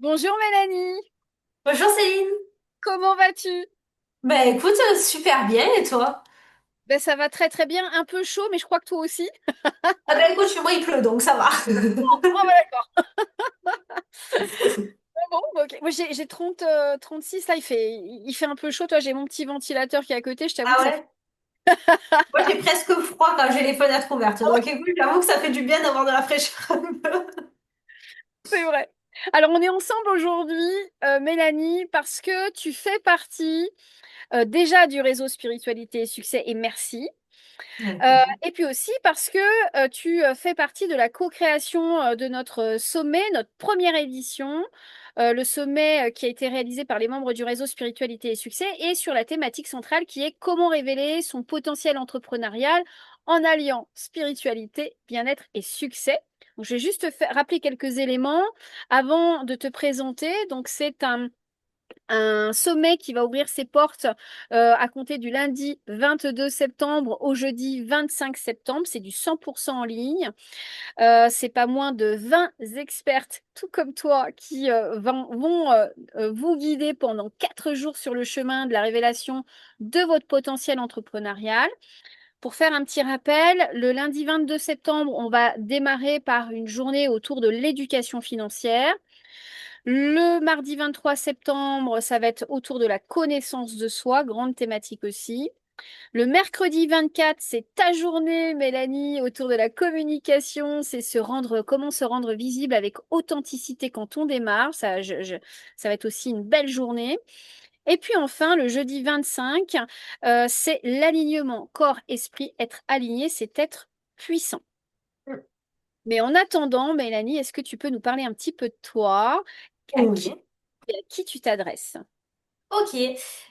Bonjour Mélanie, Bonjour Céline. comment vas-tu? Bah écoute, super bien et toi? Ben, ça va très très bien, un peu chaud, mais je crois que toi aussi. Ah bah écoute, chez moi il pleut donc ça va. Oh, bah, d'accord. Bon, bah, ok. Moi j'ai 30, 36, là il fait un peu chaud. Toi, j'ai mon petit ventilateur qui est à côté, je t'avoue Ah que ça fait... ouais? Moi j'ai presque froid quand j'ai les fenêtres ouvertes. Ah ouais, Donc écoute, j'avoue que ça fait du bien d'avoir de la fraîcheur un peu. c'est vrai. Alors on est ensemble aujourd'hui, Mélanie, parce que tu fais partie déjà du réseau Spiritualité et Succès, et merci. Avec plaisir. Et puis aussi parce que tu fais partie de la co-création de notre sommet, notre première édition, le sommet qui a été réalisé par les membres du réseau Spiritualité et Succès et sur la thématique centrale qui est comment révéler son potentiel entrepreneurial en alliant spiritualité, bien-être et succès. Donc, je vais juste rappeler quelques éléments avant de te présenter. Donc, c'est un sommet qui va ouvrir ses portes à compter du lundi 22 septembre au jeudi 25 septembre. C'est du 100% en ligne. C'est pas moins de 20 expertes, tout comme toi, qui vont vous guider pendant 4 jours sur le chemin de la révélation de votre potentiel entrepreneurial. Pour faire un petit rappel, le lundi 22 septembre, on va démarrer par une journée autour de l'éducation financière. Le mardi 23 septembre, ça va être autour de la connaissance de soi, grande thématique aussi. Le mercredi 24, c'est ta journée, Mélanie, autour de la communication. C'est comment se rendre visible avec authenticité quand on démarre. Ça va être aussi une belle journée. Et puis enfin, le jeudi 25, c'est l'alignement corps-esprit. Être aligné, c'est être puissant. Mais en attendant, Mélanie, est-ce que tu peux nous parler un petit peu de toi? À qui, Oui. à qui tu t'adresses? Ok.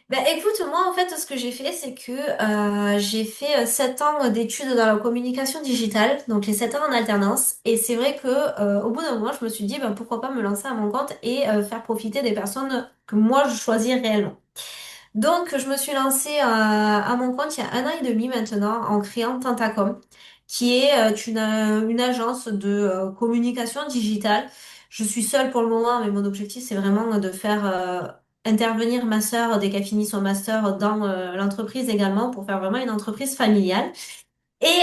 Ben écoute, moi en fait ce que j'ai fait c'est que j'ai fait 7 ans d'études dans la communication digitale, donc les 7 ans en alternance. Et c'est vrai que au bout d'un moment je me suis dit ben, pourquoi pas me lancer à mon compte et faire profiter des personnes que moi je choisis réellement. Donc, je me suis lancée à mon compte il y a un an et demi maintenant en créant Tentacom, qui est une agence de communication digitale. Je suis seule pour le moment, mais mon objectif, c'est vraiment de faire intervenir ma sœur dès qu'elle finit son master dans l'entreprise également pour faire vraiment une entreprise familiale. Et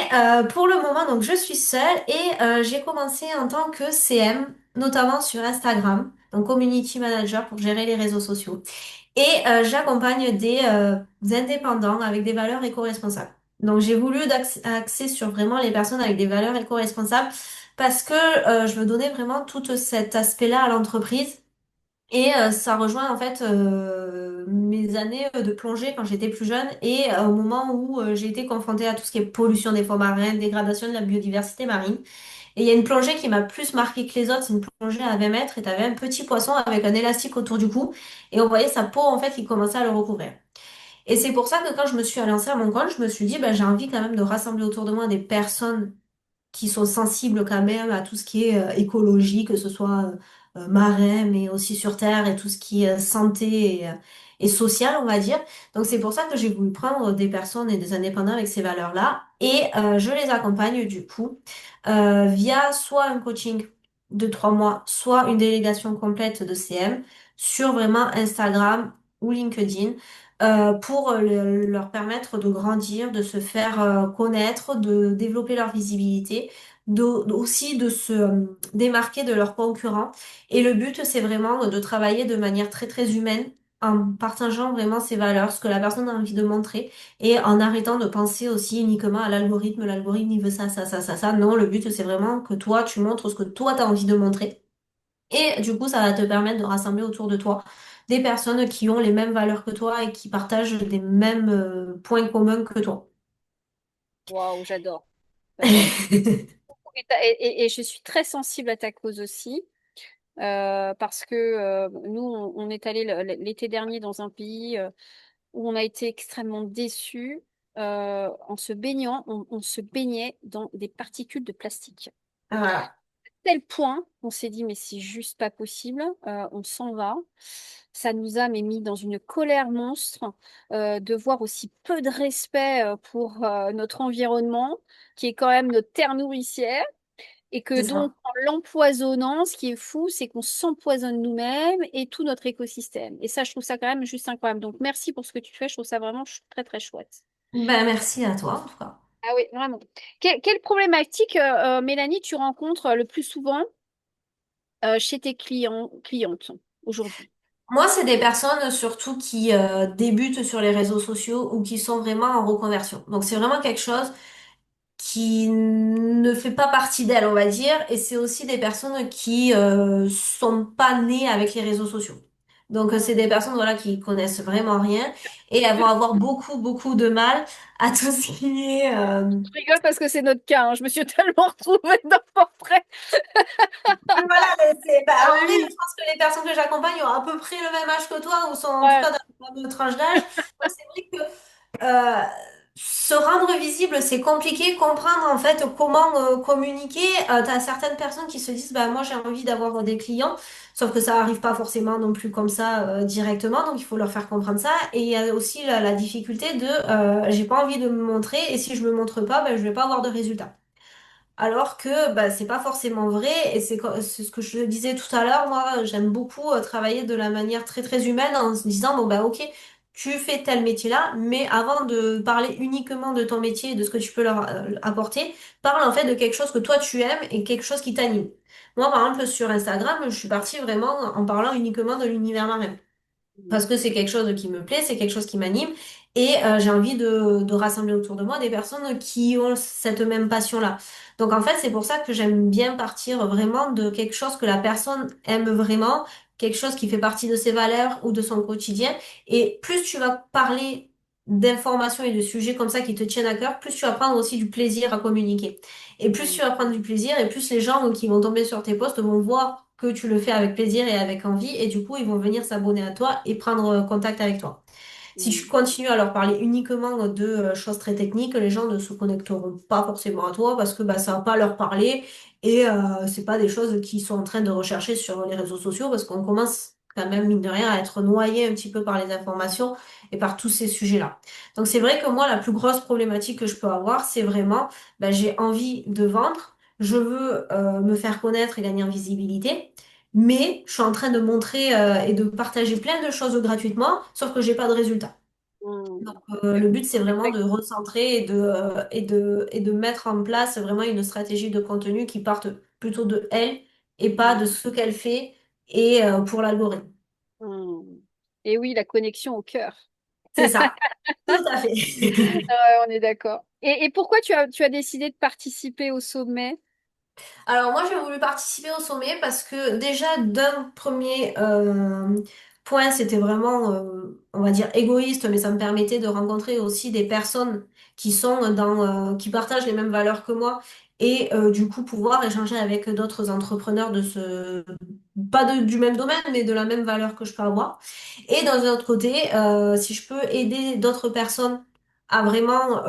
pour le moment, donc, je suis seule et j'ai commencé en tant que CM, notamment sur Instagram, donc Community Manager pour gérer les réseaux sociaux. Et j'accompagne des indépendants avec des valeurs éco-responsables. Donc j'ai voulu axer sur vraiment les personnes avec des valeurs éco-responsables parce que je veux donner vraiment tout cet aspect-là à l'entreprise. Et ça rejoint en fait mes années de plongée quand j'étais plus jeune et au moment où j'ai été confrontée à tout ce qui est pollution des fonds marins, dégradation de la biodiversité marine. Et il y a une plongée qui m'a plus marqué que les autres, c'est une plongée à 20 mètres et t'avais un petit poisson avec un élastique autour du cou et on voyait sa peau en fait qui commençait à le recouvrir. Et c'est pour ça que quand je me suis lancée à mon compte, je me suis dit, bah, j'ai envie quand même de rassembler autour de moi des personnes qui sont sensibles quand même à tout ce qui est écologie, que ce soit marin, mais aussi sur Terre et tout ce qui est santé et social, on va dire. Donc c'est pour ça que j'ai voulu prendre des personnes et des indépendants avec ces valeurs-là et je les accompagne du coup via soit un coaching de 3 mois, soit une délégation complète de CM sur vraiment Instagram ou LinkedIn pour leur permettre de grandir, de se faire connaître, de développer leur visibilité, aussi de se démarquer de leurs concurrents. Et le but, c'est vraiment de travailler de manière très très humaine, en partageant vraiment ses valeurs, ce que la personne a envie de montrer, et en arrêtant de penser aussi uniquement à l'algorithme. L'algorithme, il veut ça, ça, ça, ça, ça. Non, le but, c'est vraiment que toi, tu montres ce que toi, tu as envie de montrer. Et du coup, ça va te permettre de rassembler autour de toi des personnes qui ont les mêmes valeurs que toi et qui partagent des mêmes points communs que toi. Waouh, j'adore. J'adore. Et je suis très sensible à ta cause aussi, parce que nous, on est allé l'été dernier dans un pays où on a été extrêmement déçus. En se baignant, on se baignait dans des particules de plastique. Voilà. Tel point, on s'est dit, mais c'est juste pas possible, on s'en va. Ça nous a mais mis dans une colère monstre de voir aussi peu de respect pour notre environnement, qui est quand même notre terre nourricière. Et que C'est donc, ça. en l'empoisonnant, ce qui est fou, c'est qu'on s'empoisonne nous-mêmes et tout notre écosystème. Et ça, je trouve ça quand même juste incroyable. Donc, merci pour ce que tu fais. Je trouve ça vraiment très, très chouette. Ben, merci à toi, en tout cas. Ah oui, vraiment. Quelle problématique, Mélanie, tu rencontres le plus souvent chez tes clientes aujourd'hui? Moi, c'est des personnes surtout qui débutent sur les réseaux sociaux ou qui sont vraiment en reconversion. Donc, c'est vraiment quelque chose qui ne fait pas partie d'elles, on va dire. Et c'est aussi des personnes qui sont pas nées avec les réseaux sociaux. Donc, Hmm. c'est des personnes voilà, qui connaissent vraiment rien et elles vont avoir beaucoup, beaucoup de mal à tout ce qui est... Je rigole parce que c'est notre cas, hein. Je me suis tellement retrouvée dans le portrait. Voilà, bah, Ah en oui, vrai, je oui. pense que les personnes que j'accompagne ont à peu près le même âge que toi ou sont en tout Ouais. cas dans la même tranche d'âge. Donc, c'est vrai que se rendre visible, c'est compliqué. Comprendre en fait comment communiquer. T'as certaines personnes qui se disent, bah moi j'ai envie d'avoir des clients, sauf que ça arrive pas forcément non plus comme ça directement, donc il faut leur faire comprendre ça. Et il y a aussi la difficulté de, j'ai pas envie de me montrer et si je me montre pas, bah, je vais pas avoir de résultats. Alors que bah, c'est pas forcément vrai et c'est ce que je disais tout à l'heure. Moi, j'aime beaucoup travailler de la manière très très humaine en se disant bon bah ok, tu fais tel métier-là, mais avant de parler uniquement de ton métier et de ce que tu peux leur apporter, parle en fait de quelque chose que toi tu aimes et quelque chose qui t'anime. Moi, par exemple, sur Instagram, je suis partie vraiment en parlant uniquement de l'univers marin parce que c'est quelque chose qui me plaît, c'est quelque chose qui m'anime et j'ai envie de rassembler autour de moi des personnes qui ont cette même passion-là. Donc en fait, c'est pour ça que j'aime bien partir vraiment de quelque chose que la personne aime vraiment, quelque chose qui fait partie de ses valeurs ou de son quotidien. Et plus tu vas parler d'informations et de sujets comme ça qui te tiennent à cœur, plus tu vas prendre aussi du plaisir à communiquer. Et plus Hmm. tu vas prendre du plaisir et plus les gens qui vont tomber sur tes posts vont voir que tu le fais avec plaisir et avec envie et du coup ils vont venir s'abonner à toi et prendre contact avec toi. Si tu Hmm. continues à leur parler uniquement de choses très techniques, les gens ne se connecteront pas forcément à toi parce que bah, ça va pas leur parler et c'est pas des choses qu'ils sont en train de rechercher sur les réseaux sociaux parce qu'on commence quand même, mine de rien, à être noyé un petit peu par les informations et par tous ces sujets-là. Donc c'est vrai que moi, la plus grosse problématique que je peux avoir, c'est vraiment, bah, j'ai envie de vendre, je veux me faire connaître et gagner en visibilité. Mais je suis en train de montrer et de partager plein de choses gratuitement, sauf que j'ai pas de résultat. Hmm. Donc, le but, c'est vraiment de recentrer et de mettre en place vraiment une stratégie de contenu qui parte plutôt de elle et pas Hmm. de ce qu'elle fait et pour l'algorithme. Hmm. Et oui, la connexion au cœur. C'est ça. Tout à fait. Ouais, on est d'accord. Et pourquoi tu as décidé de participer au sommet? Alors moi j'ai voulu participer au sommet parce que déjà d'un premier point c'était vraiment on va dire égoïste mais ça me permettait de rencontrer aussi des personnes qui sont qui partagent les mêmes valeurs que moi et du coup pouvoir échanger avec d'autres entrepreneurs de ce pas du même domaine mais de la même valeur que je peux avoir. Et d'un autre côté si je peux aider d'autres personnes à vraiment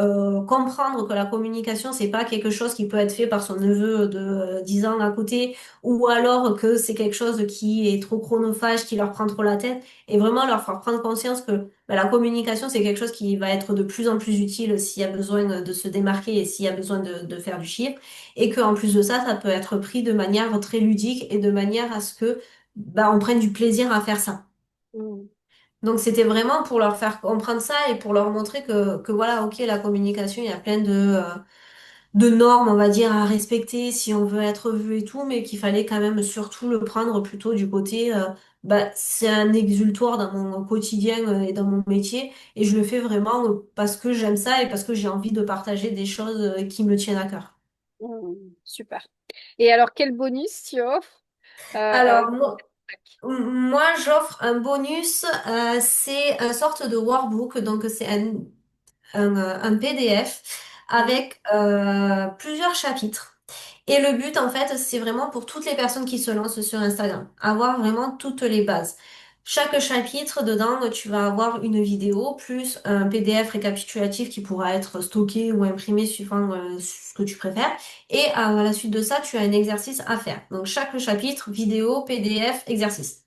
comprendre que la communication, c'est pas quelque chose qui peut être fait par son neveu de 10 ans à côté, ou alors que c'est quelque chose qui est trop chronophage, qui leur prend trop la tête, et vraiment leur faire prendre conscience que bah, la communication, c'est quelque chose qui va être de plus en plus utile s'il y a besoin de se démarquer et s'il y a besoin de faire du chiffre, et qu'en plus de ça, ça peut être pris de manière très ludique et de manière à ce que bah, on prenne du plaisir à faire ça. Hmm. Donc c'était vraiment pour leur faire comprendre ça et pour leur montrer que voilà, ok, la communication, il y a plein de normes, on va dire, à respecter si on veut être vu et tout, mais qu'il fallait quand même surtout le prendre plutôt du côté, bah, c'est un exutoire dans mon quotidien et dans mon métier et je le fais vraiment parce que j'aime ça et parce que j'ai envie de partager des choses qui me tiennent à cœur. Hmm. Super. Et alors, quel bonus tu offres? Alors, Pour cette attaque. moi j'offre un bonus, c'est une sorte de workbook, donc c'est un PDF Mhm. avec plusieurs chapitres. Et le but, en fait, c'est vraiment pour toutes les personnes qui se lancent sur Instagram, avoir vraiment toutes les bases. Chaque chapitre, dedans, tu vas avoir une vidéo plus un PDF récapitulatif qui pourra être stocké ou imprimé suivant ce que tu préfères. Et à la suite de ça, tu as un exercice à faire. Donc chaque chapitre, vidéo, PDF, exercice.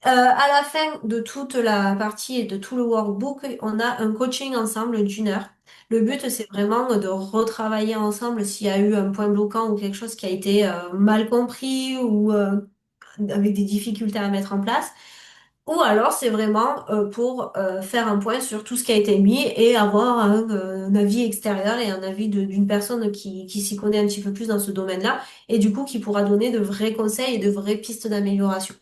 À la fin de toute la partie et de tout le workbook, on a un coaching ensemble d'1 heure. Le but, D'accord. c'est vraiment de retravailler ensemble s'il y a eu un point bloquant ou quelque chose qui a été mal compris ou avec des difficultés à mettre en place. Ou alors, c'est vraiment pour faire un point sur tout ce qui a été mis et avoir un avis extérieur et un avis d'une personne qui s'y connaît un petit peu plus dans ce domaine-là et du coup qui pourra donner de vrais conseils et de vraies pistes d'amélioration.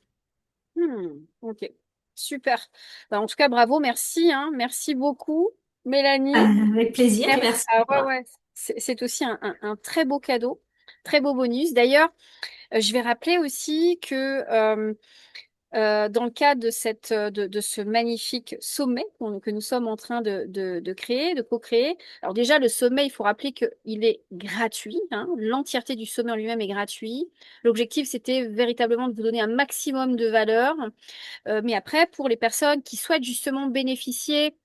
Ok, super. Bah, en tout cas, bravo, merci, hein. Merci beaucoup, Mélanie. Avec plaisir, Merci. merci Ah à ouais, toi. ouais, c'est aussi un très beau cadeau, très beau bonus. D'ailleurs, je vais rappeler aussi que dans le cadre de de ce magnifique sommet que nous sommes en train de créer, de co-créer. Alors déjà, le sommet, il faut rappeler qu'il est gratuit, hein. L'entièreté du sommet en lui-même est gratuit. L'objectif, c'était véritablement de vous donner un maximum de valeur. Mais après, pour les personnes qui souhaitent justement bénéficier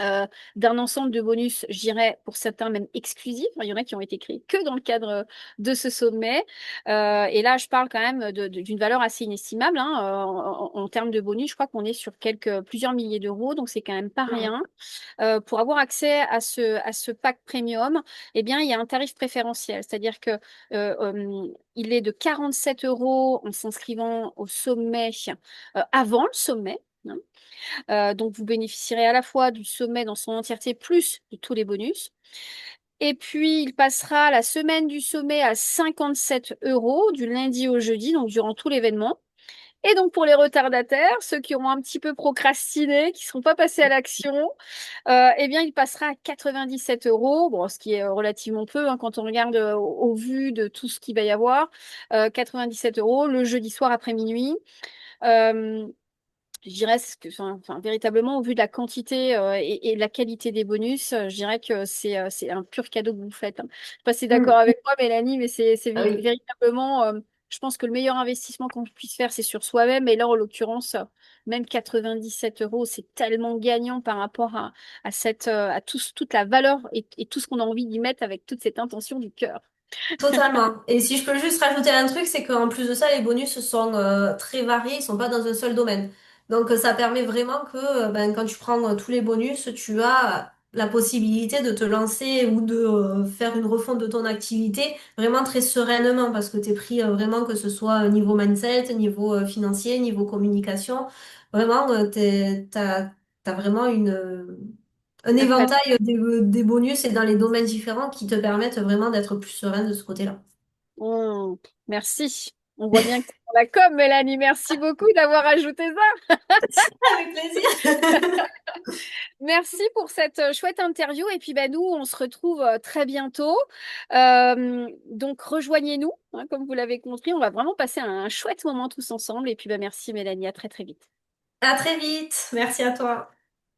euh, d'un ensemble de bonus, je dirais pour certains même exclusifs. Il y en a qui ont été créés que dans le cadre de ce sommet. Et là, je parle quand même d'une valeur assez inestimable, hein, en termes de bonus. Je crois qu'on est sur plusieurs milliers d'euros, donc c'est quand même pas Mm. rien. Pour avoir accès à à ce pack premium, eh bien, il y a un tarif préférentiel, c'est-à-dire que il est de 47 euros en s'inscrivant au sommet avant le sommet, hein. Donc, vous bénéficierez à la fois du sommet dans son entièreté, plus de tous les bonus. Et puis, il passera la semaine du sommet à 57 euros, du lundi au jeudi, donc durant tout l'événement. Et donc, pour les retardataires, ceux qui auront un petit peu procrastiné, qui ne seront pas passés à l'action, eh bien, il passera à 97 euros, bon, ce qui est relativement peu hein, quand on regarde au vu de tout ce qu'il va y avoir. 97 euros le jeudi soir après minuit. Euh, je dirais que, véritablement, au vu de la quantité et de la qualité des bonus, je dirais que c'est un pur cadeau que vous faites, hein. Je ne sais pas si tu es d'accord Mm. avec moi, Mélanie, mais c'est Ah oui, véritablement, je pense que le meilleur investissement qu'on puisse faire, c'est sur soi-même. Et là, en l'occurrence, même 97 euros, c'est tellement gagnant par rapport à toute la valeur et tout ce qu'on a envie d'y mettre avec toute cette intention du cœur. totalement. Et si je peux juste rajouter un truc, c'est qu'en plus de ça, les bonus sont très variés, ils sont pas dans un seul domaine. Donc ça permet vraiment que ben, quand tu prends tous les bonus, tu as la possibilité de te lancer ou de faire une refonte de ton activité vraiment très sereinement parce que tu es pris vraiment que ce soit niveau mindset, niveau financier, niveau communication. Vraiment, t'as vraiment un Un panel. éventail des bonus et dans les domaines différents qui te permettent vraiment d'être plus serein de ce côté-là. Merci. On voit bien que tu es dans la com, Mélanie. Merci beaucoup d'avoir ajouté ça. Avec plaisir. Merci pour cette chouette interview. Et puis, bah, nous, on se retrouve très bientôt. Donc, rejoignez-nous, hein, comme vous l'avez compris. On va vraiment passer un chouette moment tous ensemble. Et puis, bah, merci, Mélanie. À très, très vite. À très vite. Merci à toi.